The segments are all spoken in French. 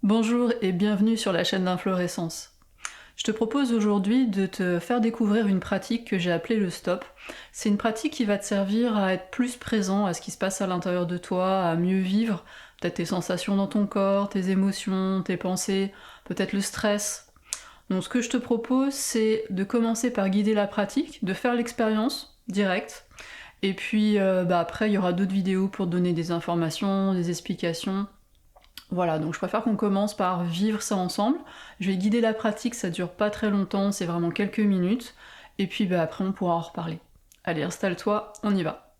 Bonjour et bienvenue sur la chaîne d'Inflorescence. Je te propose aujourd'hui de te faire découvrir une pratique que j'ai appelée le stop. C'est une pratique qui va te servir à être plus présent à ce qui se passe à l'intérieur de toi, à mieux vivre peut-être tes sensations dans ton corps, tes émotions, tes pensées, peut-être le stress. Donc ce que je te propose, c'est de commencer par guider la pratique, de faire l'expérience directe, et puis après il y aura d'autres vidéos pour te donner des informations, des explications. Voilà, donc je préfère qu'on commence par vivre ça ensemble. Je vais guider la pratique, ça dure pas très longtemps, c'est vraiment quelques minutes, et puis après on pourra en reparler. Allez, installe-toi, on y va.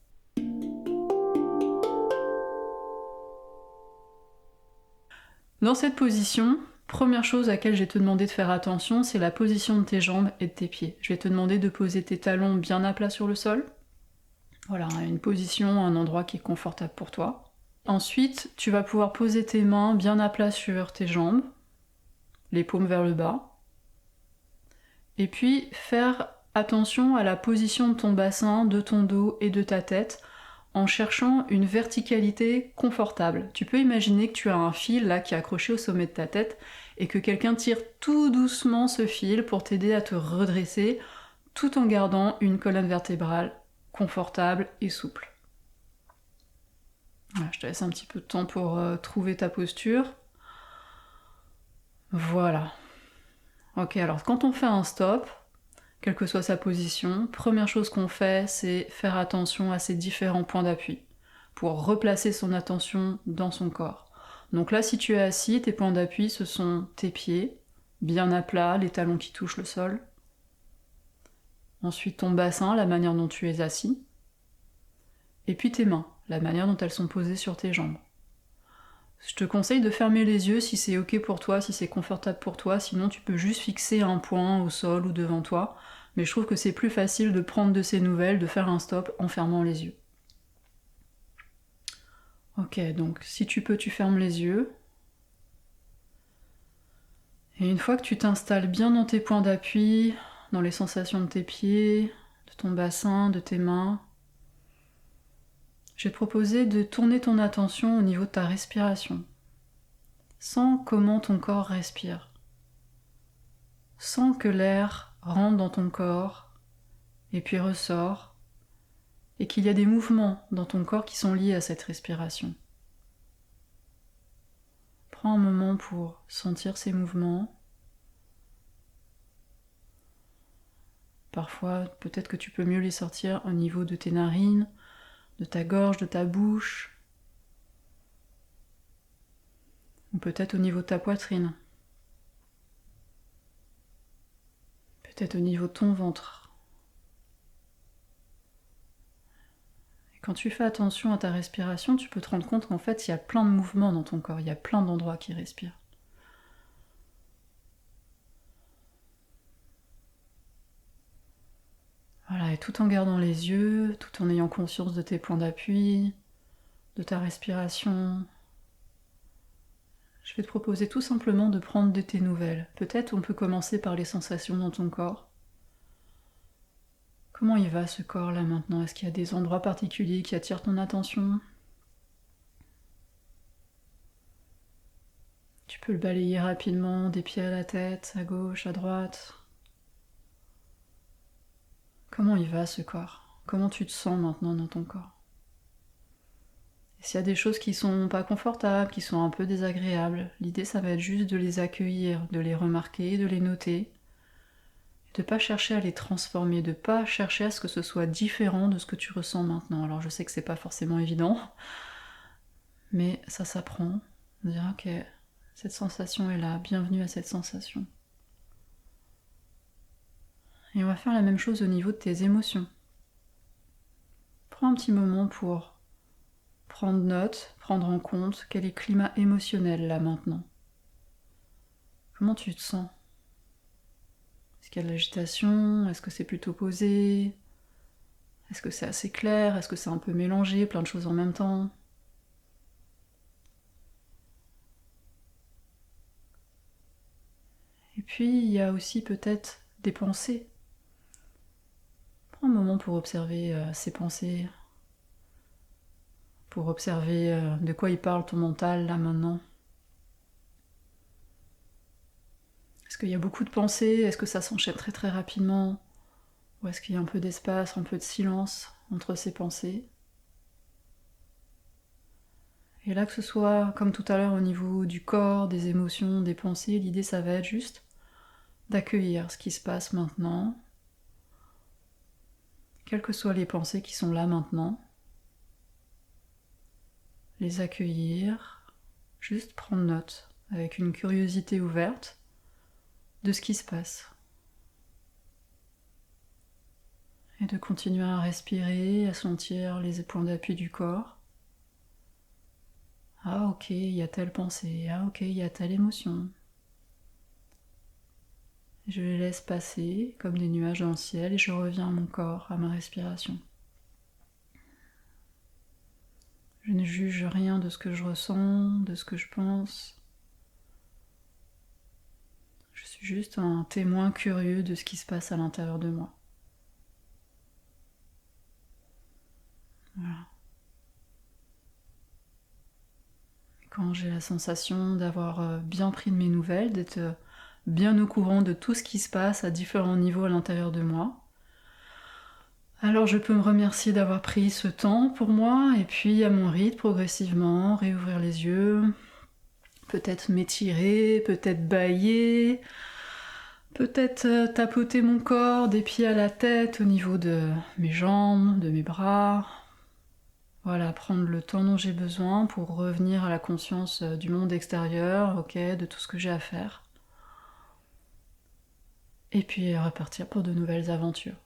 Dans cette position, première chose à laquelle je vais te demander de faire attention, c'est la position de tes jambes et de tes pieds. Je vais te demander de poser tes talons bien à plat sur le sol. Voilà, une position, un endroit qui est confortable pour toi. Ensuite, tu vas pouvoir poser tes mains bien à plat sur tes jambes, les paumes vers le bas. Et puis faire attention à la position de ton bassin, de ton dos et de ta tête en cherchant une verticalité confortable. Tu peux imaginer que tu as un fil là qui est accroché au sommet de ta tête et que quelqu'un tire tout doucement ce fil pour t'aider à te redresser tout en gardant une colonne vertébrale confortable et souple. Voilà, je te laisse un petit peu de temps pour trouver ta posture. Voilà. Ok, alors quand on fait un stop, quelle que soit sa position, première chose qu'on fait, c'est faire attention à ses différents points d'appui pour replacer son attention dans son corps. Donc là, si tu es assis, tes points d'appui, ce sont tes pieds, bien à plat, les talons qui touchent le sol. Ensuite, ton bassin, la manière dont tu es assis. Et puis tes mains, la manière dont elles sont posées sur tes jambes. Je te conseille de fermer les yeux si c'est ok pour toi, si c'est confortable pour toi, sinon tu peux juste fixer un point au sol ou devant toi, mais je trouve que c'est plus facile de prendre de ces nouvelles, de faire un stop en fermant les yeux. Ok, donc si tu peux, tu fermes les yeux. Et une fois que tu t'installes bien dans tes points d'appui, dans les sensations de tes pieds, de ton bassin, de tes mains, je vais te proposer de tourner ton attention au niveau de ta respiration. Sens comment ton corps respire. Sens que l'air rentre dans ton corps et puis ressort, et qu'il y a des mouvements dans ton corps qui sont liés à cette respiration. Prends un moment pour sentir ces mouvements. Parfois, peut-être que tu peux mieux les sortir au niveau de tes narines, de ta gorge, de ta bouche, ou peut-être au niveau de ta poitrine, peut-être au niveau de ton ventre. Et quand tu fais attention à ta respiration, tu peux te rendre compte qu'en fait, il y a plein de mouvements dans ton corps, il y a plein d'endroits qui respirent. Voilà, et tout en gardant les yeux, tout en ayant conscience de tes points d'appui, de ta respiration, je vais te proposer tout simplement de prendre de tes nouvelles. Peut-être on peut commencer par les sensations dans ton corps. Comment il va ce corps là maintenant? Est-ce qu'il y a des endroits particuliers qui attirent ton attention? Tu peux le balayer rapidement des pieds à la tête, à gauche, à droite. Comment il va ce corps? Comment tu te sens maintenant dans ton corps? Et s'il y a des choses qui sont pas confortables, qui sont un peu désagréables, l'idée ça va être juste de les accueillir, de les remarquer, de les noter, de pas chercher à les transformer, de pas chercher à ce que ce soit différent de ce que tu ressens maintenant. Alors je sais que c'est pas forcément évident, mais ça s'apprend. De dire ok, cette sensation est là, bienvenue à cette sensation. Et on va faire la même chose au niveau de tes émotions. Prends un petit moment pour prendre note, prendre en compte quel est le climat émotionnel là maintenant. Comment tu te sens? Est-ce qu'il y a de l'agitation? Est-ce que c'est plutôt posé? Est-ce que c'est assez clair? Est-ce que c'est un peu mélangé, plein de choses en même temps? Et puis il y a aussi peut-être des pensées. Prends un moment pour observer ces pensées, pour observer de quoi il parle ton mental là maintenant. Est-ce qu'il y a beaucoup de pensées? Est-ce que ça s'enchaîne très très rapidement? Ou est-ce qu'il y a un peu d'espace, un peu de silence entre ces pensées? Et là, que ce soit comme tout à l'heure au niveau du corps, des émotions, des pensées, l'idée ça va être juste d'accueillir ce qui se passe maintenant, quelles que soient les pensées qui sont là maintenant, les accueillir, juste prendre note avec une curiosité ouverte de ce qui se passe. Et de continuer à respirer, à sentir les points d'appui du corps. Ah ok, il y a telle pensée, ah ok, il y a telle émotion. Je les laisse passer comme des nuages dans le ciel et je reviens à mon corps, à ma respiration. Je ne juge rien de ce que je ressens, de ce que je pense. Je suis juste un témoin curieux de ce qui se passe à l'intérieur de moi. Voilà. Quand j'ai la sensation d'avoir bien pris de mes nouvelles, d'être bien au courant de tout ce qui se passe à différents niveaux à l'intérieur de moi, alors je peux me remercier d'avoir pris ce temps pour moi, et puis à mon rythme, progressivement, réouvrir les yeux, peut-être m'étirer, peut-être bâiller, peut-être tapoter mon corps des pieds à la tête au niveau de mes jambes, de mes bras. Voilà, prendre le temps dont j'ai besoin pour revenir à la conscience du monde extérieur, ok, de tout ce que j'ai à faire. Et puis repartir pour de nouvelles aventures.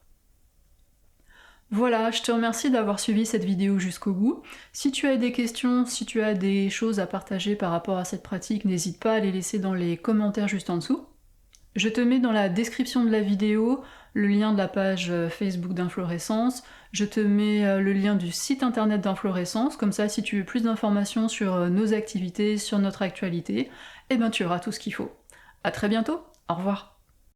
Voilà, je te remercie d'avoir suivi cette vidéo jusqu'au bout. Si tu as des questions, si tu as des choses à partager par rapport à cette pratique, n'hésite pas à les laisser dans les commentaires juste en dessous. Je te mets dans la description de la vidéo le lien de la page Facebook d'Inflorescence, je te mets le lien du site internet d'Inflorescence, comme ça si tu veux plus d'informations sur nos activités, sur notre actualité, eh ben tu auras tout ce qu'il faut. À très bientôt, au revoir.